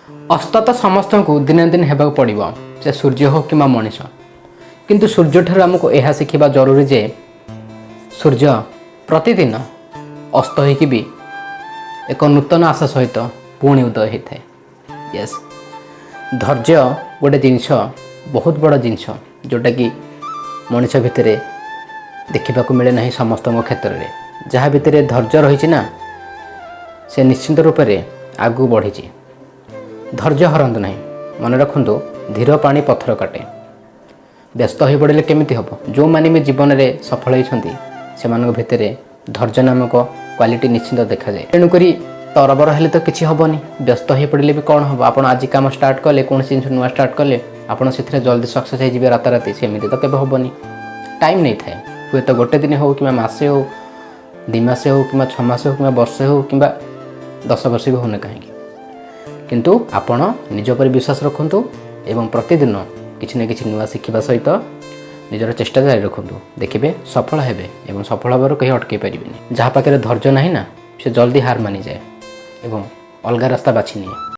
अस्त तो समस्त को दिन दिन होगा पड़ो से सूर्य हो कि मनीष किंतु सूर्य ठार आमको यह शिखा जरूरी जे सूर्य प्रतिदिन अस्त हो भी एक नूतन आशा सहित पुणी उदय होता है। यस, धैर्य गोटे जिनस बहुत बड़ जिनस जोटा कि मनीष भितर देखा मिले ना समस्त क्षेत्र में जहाँ भितर धैर्य रही ना से निश्चिंत रूप से आगू बढ़ी। धैर्य हरंतु नहीं, मन रखु धीर पानी पत्थर काटे। व्यस्त हो पड़े केमी हम जो मैंने भी जीवन में सफल होती से भितर धैर्य नामक क्वालिटी निश्चिंत देखा जाए। तेणुक तरबर हेले तो किसी हेनी, व्यस्त हो पड़े भी कौन हम। आप आज कम स्टार्ट कले कौन जिन नुआ स्टार्ट कले आपड़ से जल्दी सक्सेस हो राताराति सेमती तो केवे हेनी। टाइम नहीं थाए, हुए तो गोटे दिन हो कि मसे हो 2 मास हो कि 6 मास हो कि वर्षे हो कि 10 वर्ष भी होने कहीं, किंतु आपण निज पर विश्वास रखु एवं प्रतिदिन किसी न कि नुआ शिखा सहित निजर चेष्टा जारी रखु। देखिए सफल हेबे एवं सफल हबार कहीं अटकई पारे। जहाँ पाखे धैर्य ना से जल्दी हार मानी जाए एवं अलग रास्ता बाछि निए।